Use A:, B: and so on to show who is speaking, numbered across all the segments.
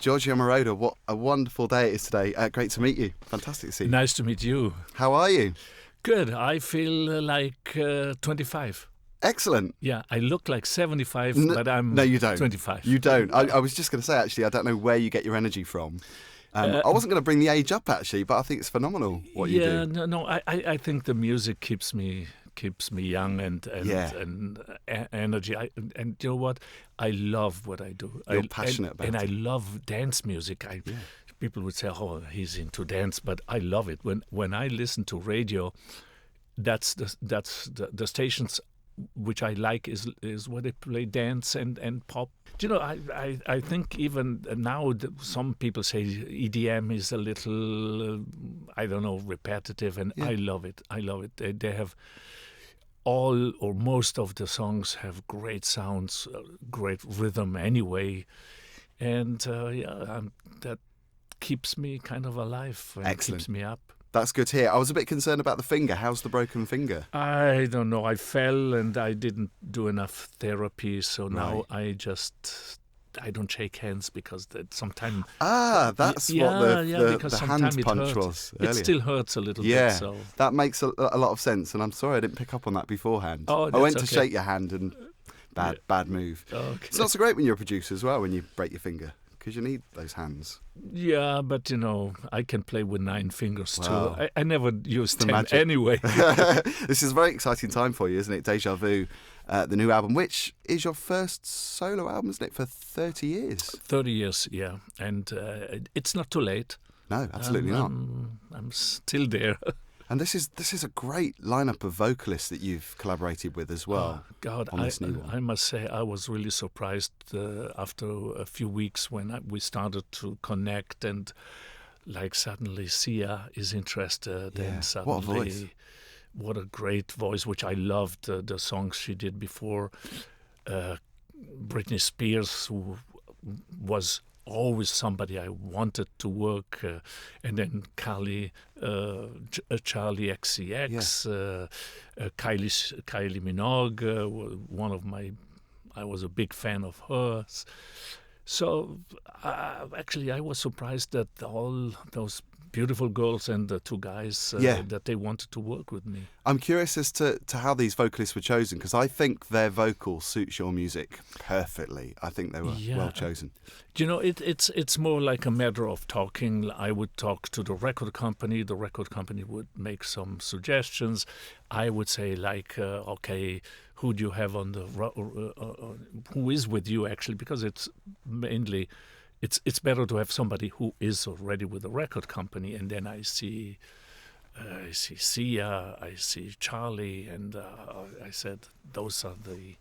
A: Giorgio Moroder, what a wonderful day it is today. Great to meet you. Fantastic to see you.
B: Nice to meet you.
A: How are you?
B: Good. I feel like 25.
A: Excellent.
B: Yeah, I look like 75, but I'm
A: no, you don't.
B: 25.
A: You don't. I was just going to say, actually, I don't know where you get your energy from. I wasn't going to bring the age up, actually, but I think it's phenomenal what you do.
B: Yeah, no, I think the music keeps me young and energy. And you know what? I love what I do.
A: You're passionate about it.
B: And I love dance music. People would say, "Oh, he's into dance," but I love it. When I listen to radio, that's the stations which I like is where they play dance and pop. Do you know, I think even now some people say EDM is a little, I don't know, repetitive, and I love it. I love it. They have all or most of the songs have great sounds, great rhythm anyway, and that keeps me kind of alive and keeps me up.
A: That's good to hear. I was a bit concerned about the finger. How's the broken finger?
B: I don't know. I fell and I didn't do enough therapy, so now I don't shake hands because sometimes...
A: that's what the hand punch was earlier.
B: It still hurts a little bit.
A: Yeah,
B: So.
A: That makes a lot of sense, and I'm sorry I didn't pick up on that beforehand.
B: Oh,
A: I went to shake your hand and bad move.
B: Okay.
A: It's not so great when you're a producer as well, when you break your finger, because you need those hands.
B: Yeah, but you know, I can play with 9 fingers too. I never used 10
A: magic.
B: anyway.
A: This is a very exciting time for you, isn't it? Deja Vu, the new album, which is your first solo album, isn't it, for 30 years?
B: 30 years, yeah. And it's not too late.
A: No, absolutely not.
B: I'm still there.
A: And this is a great lineup of vocalists that you've collaborated with as well.
B: Oh, God,
A: on this new one.
B: I must say I was really surprised after a few weeks when we started to connect and like suddenly Sia is interested and suddenly...
A: What a voice.
B: What a great voice, which I loved the songs she did before. Britney Spears, who was always somebody I wanted to work, and then Charlie XCX, Kylie Minogue, I was a big fan of hers. So actually I was surprised that all those beautiful girls and the 2 guys that they wanted to work with me.
A: I'm curious as to how these vocalists were chosen, because I think their vocal suits your music perfectly. I think they were well chosen.
B: Do you know, it's more like a matter of talking. I would talk to the record company. The record company would make some suggestions. I would say like, okay, who do you have on the who is with you actually? Because it's mainly. It's better to have somebody who is already with a record company, and then I see Sia, I see Charlie, and I said those are the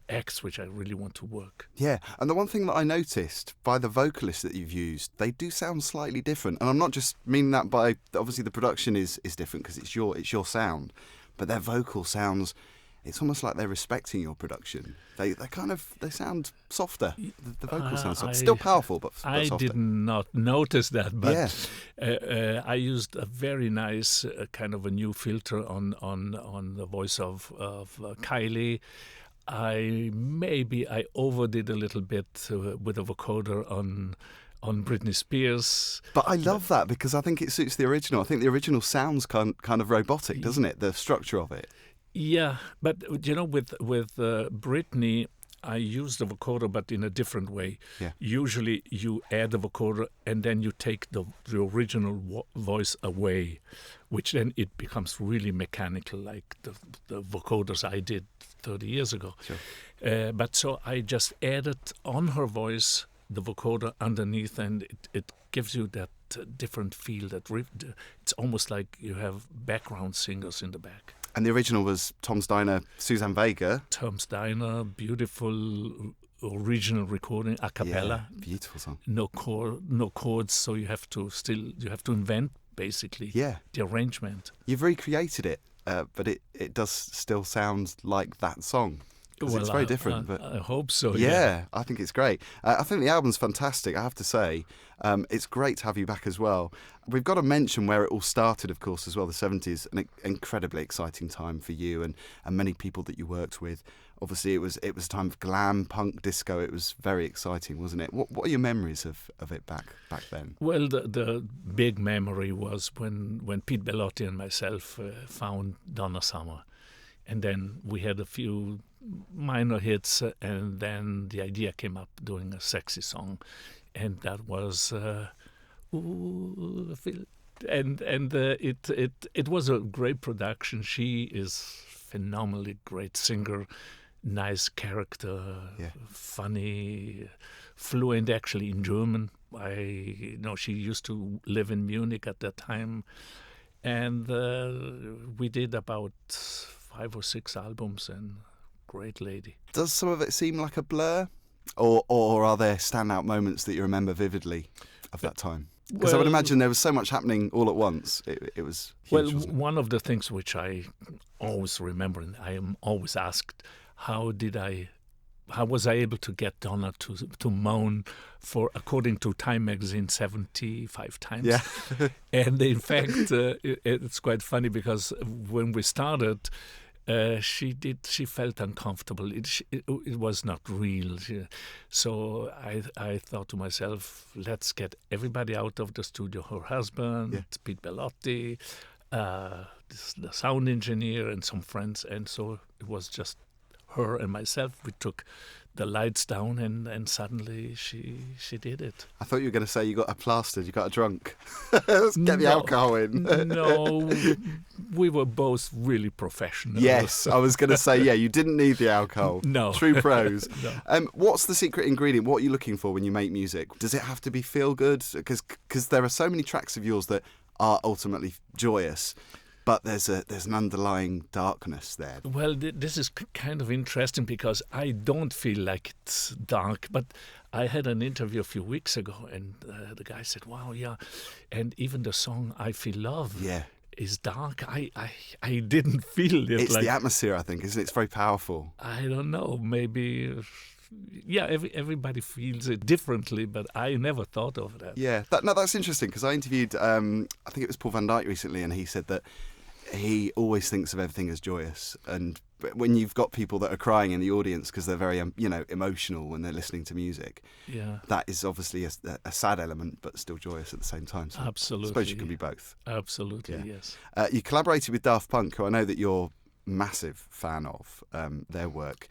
B: acts which I really want to work. Yeah,
A: and the one thing that I noticed by the vocalists that you've used, they do sound slightly different, and I'm not just meaning that by obviously the production is different because it's your sound, but their vocal sounds. It's almost like they're respecting your production. They sound softer. The vocal sounds softer. Still powerful, but softer.
B: I did not notice that, but I used a very nice kind of a new filter on the voice of Kylie. I overdid a little bit with a vocoder on Britney Spears.
A: But I love that because I think it suits the original. I think the original sounds kind of robotic, doesn't it? The structure of it.
B: Yeah, but you know, with Britney, I use the vocoder, but in a different way.
A: Yeah.
B: Usually, you add the vocoder and then you take the original voice away, which then it becomes really mechanical, like the vocoders I did 30 years ago.
A: Sure.
B: But so I just added on her voice the vocoder underneath, and it gives you that different feel. It's almost like you have background singers in the back.
A: And the original was Tom Steiner, Suzanne Vega.
B: Tom Steiner, beautiful original recording, a cappella.
A: Yeah, beautiful song.
B: No chords, so you have to invent basically the arrangement.
A: You've recreated it, but it does still sound like that song. because it's very different. But
B: I hope so.
A: yeah, I think it's great. I think the album's fantastic, I have to say. It's great to have you back as well. We've got to mention where it all started, of course, as well, the 70s, an incredibly exciting time for you and many people that you worked with. Obviously, it was a time of glam, punk, disco. It was very exciting, wasn't it? What are your memories of it back then?
B: Well, the big memory was when Pete Bellotti and myself found Donna Summer. And then we had a few minor hits, and then the idea came up doing a sexy song. And that was... it was a great production. She is phenomenally great singer, nice character, funny, fluent actually in German. She used to live in Munich at that time, and we did about 5 or 6 albums, and great lady.
A: Does some of it seem like a blur, or are there standout moments that you remember vividly of that time? Because I would imagine there was so much happening all at once. It was huge, wasn't it?
B: One of the things which I always remember, and I am always asked, how was I able to get Donna to moan for, according to Time magazine, 75 times?
A: Yeah.
B: And in fact, it's quite funny because when we started, she felt uncomfortable. It was not real. So I thought to myself, let's get everybody out of the studio. Her husband, Pete Bellotti, the sound engineer, and some friends. And so it was just her and myself. We took the lights down, and suddenly she did it.
A: I thought you were going to say you got her plastered, you got her drunk. Let's get the alcohol in.
B: No, we were both really professional.
A: Yes, I was going to say, you didn't need the alcohol.
B: No.
A: True pros.
B: No.
A: What's the secret ingredient? What are you looking for when you make music? Does it have to be feel good? Because there are so many tracks of yours that are ultimately joyous, but there's an underlying darkness there.
B: Well, this is kind of interesting because I don't feel like it's dark, but I had an interview a few weeks ago, and the guy said, wow, yeah, and even the song I Feel Love is dark. I didn't feel it.
A: It's the atmosphere, I think, isn't it? It's very powerful.
B: I don't know, maybe... Yeah, everybody feels it differently, but I never thought of that.
A: Yeah, that's interesting because I interviewed, I think it was Paul van Dyk recently, and he said that he always thinks of everything as joyous. And when you've got people that are crying in the audience because they're very, emotional when they're listening to music, that is obviously a sad element, but still joyous at the same time. So
B: absolutely.
A: I suppose you can be both.
B: Absolutely, yes.
A: You collaborated with Daft Punk, who I know that you're a massive fan of their work.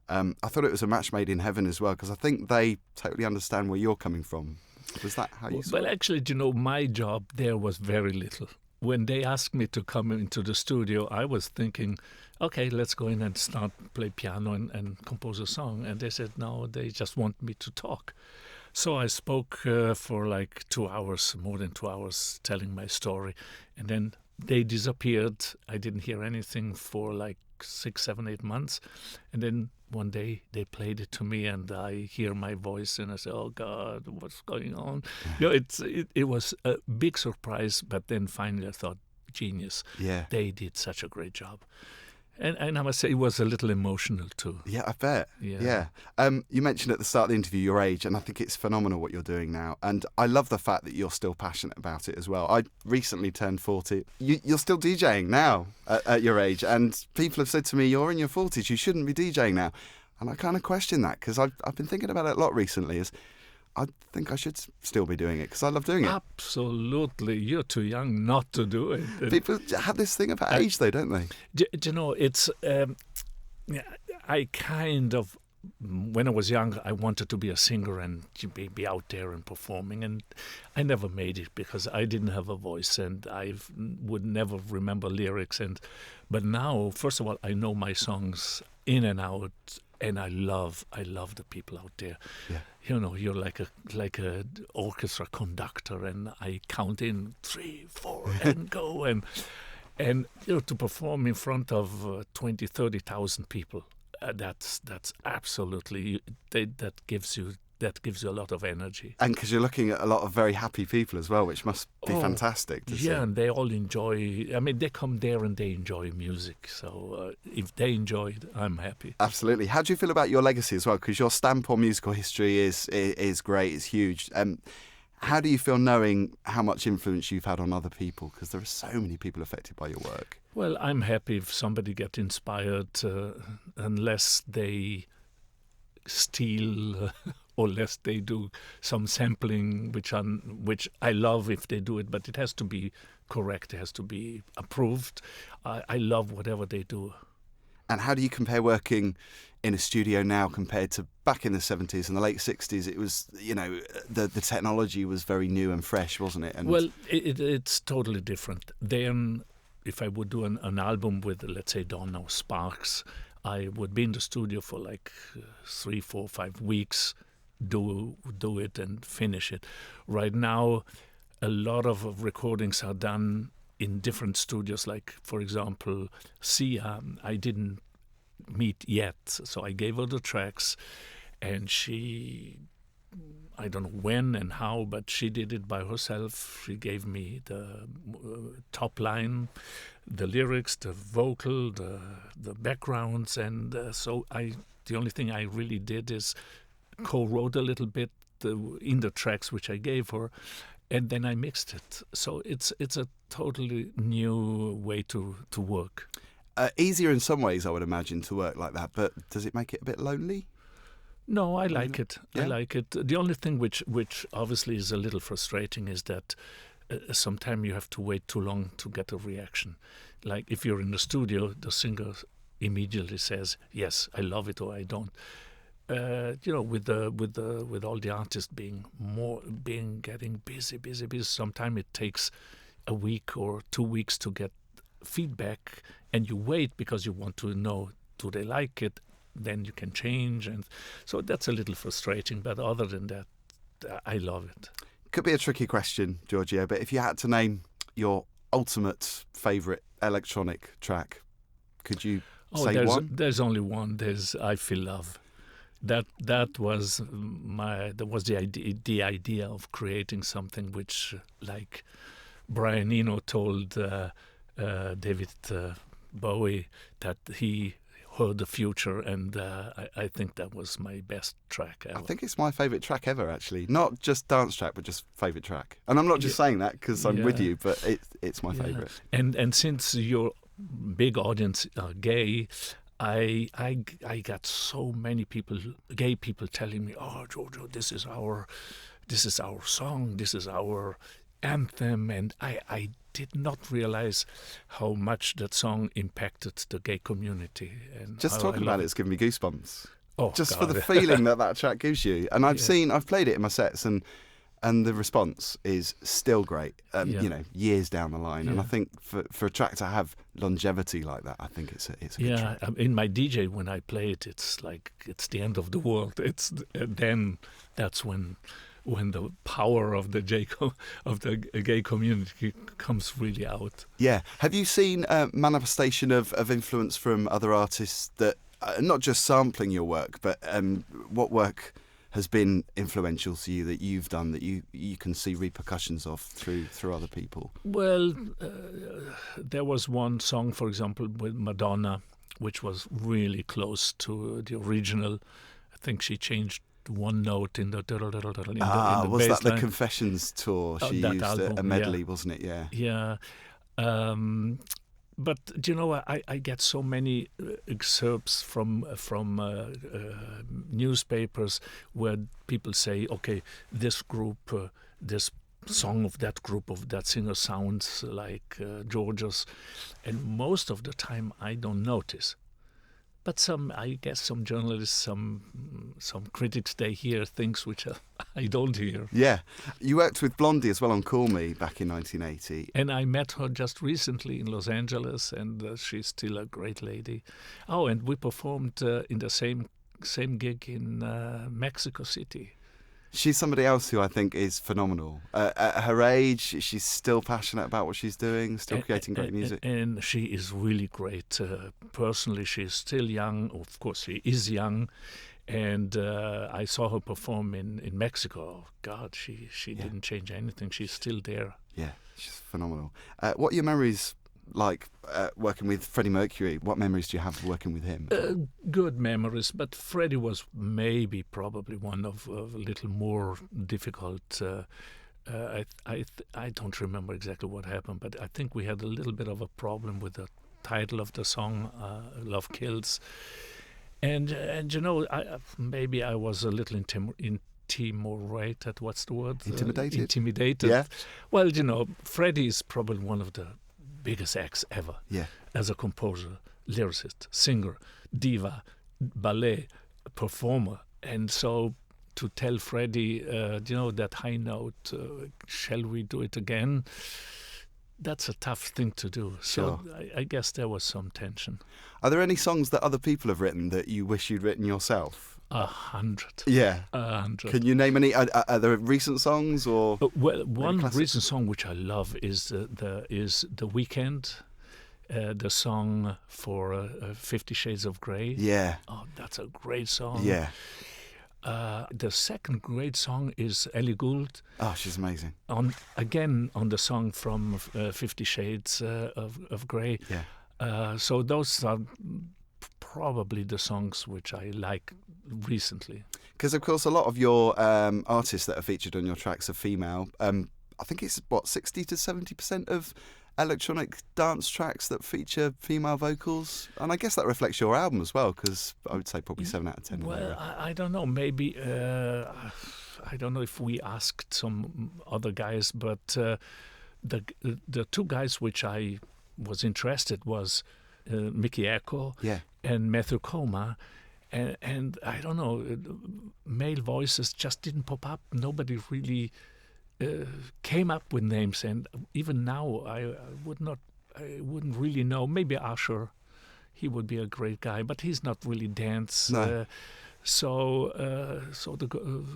A: I thought it was a match made in heaven as well, because I think they totally understand where you're coming from. Was that how you saw it?
B: Well, actually, my job there was very little. When they asked me to come into the studio, I was thinking, okay, let's go in and start play piano and compose a song. And they said, no, they just want me to talk. So I spoke for like 2 hours, more than 2 hours, telling my story. And then they disappeared. I didn't hear anything for like 6, 7, 8 months. And then one day they played it to me, and I hear my voice, and I say, "Oh God, what's going on?" It was a big surprise, but then finally I thought, genius.
A: Yeah,
B: they did such a great job, and I must say it was a little emotional too.
A: Yeah, I bet. Yeah. You mentioned at the start of the interview your age, and I think it's phenomenal what you're doing now. And I love the fact that you're still passionate about it as well. I recently turned 40. You're still DJing now at your age, and people have said to me, "You're in your 40s. You shouldn't be DJing now." And I kind of question that because I've been thinking about it a lot recently. I think I should still be doing it because I love doing it.
B: Absolutely. You're too young not to do it.
A: People have this thing about age, though, don't they?
B: It's... I kind of... When I was young, I wanted to be a singer and to be out there and performing. And I never made it because I didn't have a voice and I would never remember lyrics. But now, first of all, I know my songs in and out. And I love the people out there.
A: Yeah.
B: You're like a orchestra conductor, and I count in 3, 4, and go, and to perform in front of 20,000, 30,000 people. That's absolutely that gives you that gives you a lot of energy.
A: And because you're looking at a lot of very happy people as well, which must be fantastic to see.
B: Yeah, and they all enjoy. I mean, they come there and they enjoy music. So if they enjoy it, I'm happy.
A: Absolutely. How do you feel about your legacy as well? Because your stamp on musical history is great, it's huge. How do you feel knowing how much influence you've had on other people? Because there are so many people affected by your work.
B: Well, I'm happy if somebody gets inspired, unless they steal or unless they do some sampling, which I love if they do it, but it has to be correct, it has to be approved. I love whatever they do.
A: And how do you compare working in a studio now compared to back in the 70s and the late 60s? It was, the technology was very new and fresh, wasn't it? And
B: well, it's totally different. Then, if I would do an album with, let's say, Donna or Sparks, I would be in the studio for like 3, 4, 5 weeks, do it and finish it. Right now, a lot of recordings are done in different studios. Like, for example, Sia, I didn't meet yet, so I gave her the tracks, and she, I don't know when and how, but she did it by herself. She gave me the top line, the lyrics, the vocal, the backgrounds, and so the only thing I really did is co-wrote a little bit in the tracks which I gave her, and then I mixed it. So it's a totally new way to work.
A: Easier in some ways, I would imagine, to work like that, but does it make it a bit lonely?
B: No, I like it.
A: Yeah.
B: I like it. The only thing which obviously is a little frustrating is that sometimes you have to wait too long to get a reaction. Like if you're in the studio, the singer immediately says, "Yes, I love it," or "I don't." With all the artists getting busy. Sometimes it takes a week or 2 weeks to get feedback, and you wait because you want to know, do they like it? Then you can change, and so that's a little frustrating. But other than that, I love it.
A: Could be a tricky question, Giorgio, but if you had to name your ultimate favourite electronic track, could you say one?
B: There's only one. There's "I Feel Love." That was the idea of creating something which, like Brian Eno told David Bowie, that he heard the future, and I think that was my best track ever.
A: I think it's my favourite track ever, actually. Not just dance track, but just favourite track. And I'm not just saying that because I'm with you, but it's my favourite.
B: And since your big audience are gay, I got so many gay people telling me, "Oh, Giorgio, this is our song, this is our anthem," and I did not realize how much that song impacted the gay community. And
A: just talking about it's given me goosebumps.
B: Oh,
A: just
B: God.
A: for the feeling that track gives you. And I've played it in my sets, and the response is still great, years down the line. And I think for a track to have longevity like that, I think it's a good track.
B: In my DJ, when I play it, it's like it's the end of the world. Then that's when the power of the gay community comes really out. Yeah.
A: Have you seen a manifestation of influence from other artists that not just sampling your work, but what work has been influential to you that you've done that you can see repercussions of through other people?
B: Well, there was one song, for example, with Madonna, which was really close to the original. I think she changed one note in the
A: was that the Confessions tour? She used
B: album,
A: a medley, wasn't it? Yeah.
B: But I get so many excerpts from newspapers where people say, "Okay, this group, this song of that group of that singer sounds like Giorgio's," and most of the time I don't notice. But I guess some journalists, some critics, they hear things which I don't hear.
A: Yeah. You worked with Blondie as well on Call Me back in 1980.
B: And I met her just recently in Los Angeles, and she's still a great lady. Oh, and we performed in the same gig in Mexico City.
A: She's somebody else who I think is phenomenal. At her age, she's still passionate about what she's doing, still creating great music.
B: And she is really great. Personally, she's still young. Of course, she is young. And I saw her perform in Mexico. God, she didn't change anything. She's still there.
A: Yeah, she's phenomenal. What are your memories like working with Freddie Mercury? What memories do you have working with him?
B: Good memories, but Freddie was probably one of a little more difficult. I don't remember exactly what happened, but I think we had a little bit of a problem with the title of the song, "Love Kills," and maybe I was a little intimidated. What's the word?
A: Intimidated.
B: Intimidated.
A: Yeah.
B: Well, Freddie is probably one of the biggest acts ever.
A: Yeah.
B: As a composer, lyricist, singer, diva, ballet performer, and so to tell Freddie, that high note, shall we do it again? That's a tough thing to do. So I guess there was some tension.
A: Are there any songs that other people have written that you wish you'd written yourself?
B: 100.
A: Yeah.
B: 100.
A: Can you name any? Are there recent songs or?
B: Well, one recent song which I love is the Weeknd, the song for 50 Shades of Grey.
A: Yeah.
B: Oh, that's a great song.
A: Yeah.
B: The second great song is Ellie Gould.
A: Oh, she's amazing.
B: On the song from 50 Shades of Grey.
A: Yeah.
B: So those are probably the songs which I like recently.
A: Because, of course, a lot of your artists that are featured on your tracks are female. I think it's, 60 to 70% of electronic dance tracks that feature female vocals. And I guess that reflects your album as well, because I would say probably 7 out of 10.
B: Well, I don't know. Maybe, I don't know if we asked some other guys, but the two guys which I was interested was Mickey Echo and Matthew Coma. And I don't know, male voices just didn't pop up. Nobody really came up with names, and even now I wouldn't really know. Maybe Usher, he would be a great guy, but he's not really dance.
A: No.
B: So the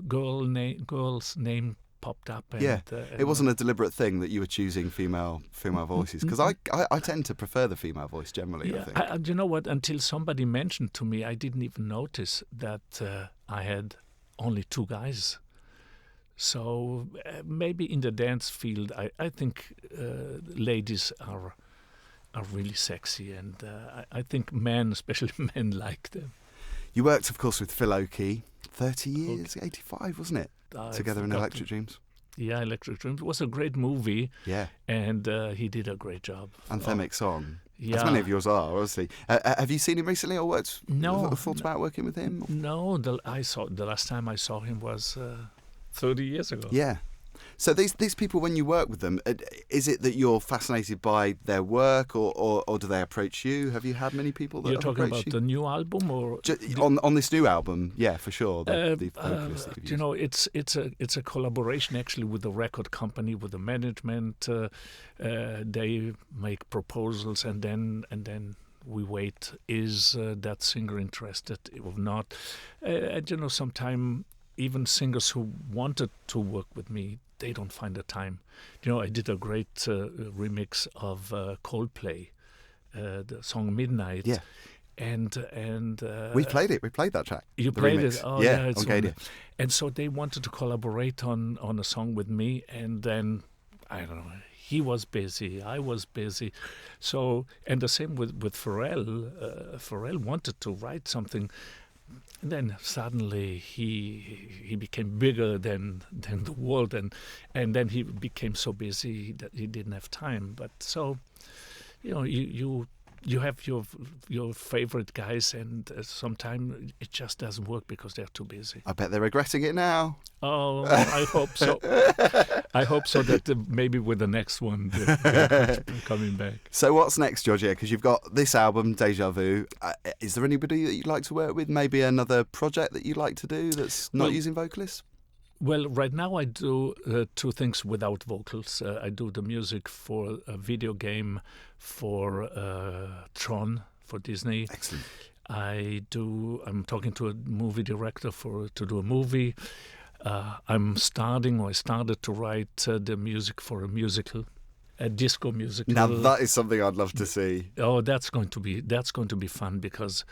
B: girl's name popped up. And,
A: it wasn't a deliberate thing that you were choosing female voices, because I tend to prefer the female voice generally.
B: Yeah,
A: I think.
B: You know what? Until somebody mentioned to me, I didn't even notice that I had only two guys. So maybe in the dance field, I think ladies are really sexy, and I think men, especially men, like them.
A: You worked, of course, with Phil Oakey, 30 years, 85, wasn't it? Together in Electric Dreams.
B: Yeah, Electric Dreams. It was a great movie.
A: Yeah.
B: And he did a great job.
A: Anthemic song.
B: Yeah.
A: As many of yours are, obviously. Have you seen him recently or thought about working with him?
B: No, the last time I saw him was 30 years ago.
A: Yeah. So these people, when you work with them, is it that you're fascinated by their work, or do they approach you? Have you had many people that
B: You're talking
A: approach
B: about the new album, or
A: on this new album? Yeah, for sure. The vocalist that you've used.
B: It's a collaboration actually with the record company, with the management. They make proposals, and then we wait. Is that singer interested or not? Sometimes even singers who wanted to work with me, they don't find the time. I did a great remix of Coldplay, the song Midnight.
A: Yeah.
B: And
A: we played it. We played that track.
B: You played
A: remix.
B: It? Oh,
A: yeah,
B: it's
A: on Gadia.
B: And so they wanted to collaborate on a song with me, and then, I don't know, he was busy, I was busy. So, and the same with Pharrell. Pharrell wanted to write something, and then suddenly he became bigger than the world, and then he became so busy that he didn't have time. But so, you have your favorite guys, and sometimes it just doesn't work because they're too busy.
A: I bet they're regretting it now.
B: Oh, I hope so. I hope so that maybe with the next one they're coming back.
A: So what's next, Giorgio? Because you've got this album, Deja Vu. Is there anybody that you'd like to work with? Maybe another project that you'd like to do that's not using vocalists?
B: Well, right now I do two things without vocals. I do the music for a video game for Tron for Disney.
A: Excellent.
B: I'm talking to a movie director to do a movie. I started to write the music for a musical, a disco musical.
A: Now that is something I'd love to see.
B: Oh, that's going to be fun, because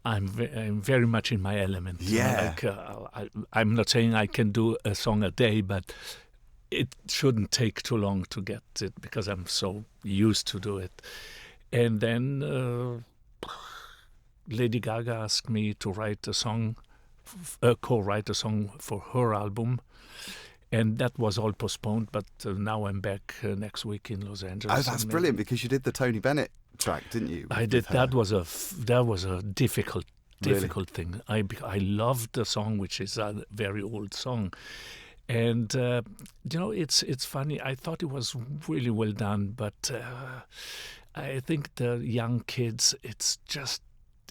B: I'm very much in my element.
A: Yeah.
B: I'm not saying I can do a song a day, but it shouldn't take too long to get it because I'm so used to do it. And then Lady Gaga asked me to write a song, co-write a song for her album. And that was all postponed, but now I'm back next week in Los Angeles.
A: Oh, that's brilliant, because you did the Tony Bennett track, didn't you?
B: I did. That was a difficult thing. I loved the song, which is a very old song, and it's funny. I thought it was really well done, but I think the young kids, it's just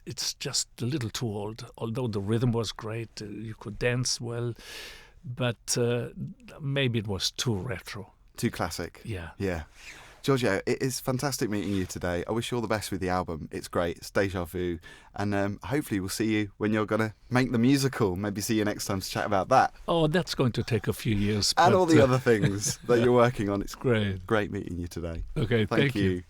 B: a little too old. Although the rhythm was great, you could dance well, but maybe it was too retro.
A: Too classic.
B: Yeah.
A: Yeah. Giorgio, it is fantastic meeting you today. I wish you all the best with the album. It's great. It's Deja Vu. And hopefully we'll see you when you're going to make the musical. Maybe see you next time to chat about that.
B: Oh, that's going to take a few years.
A: And all the other things that you're working on. It's
B: great.
A: Great meeting you today.
B: Okay, thank you.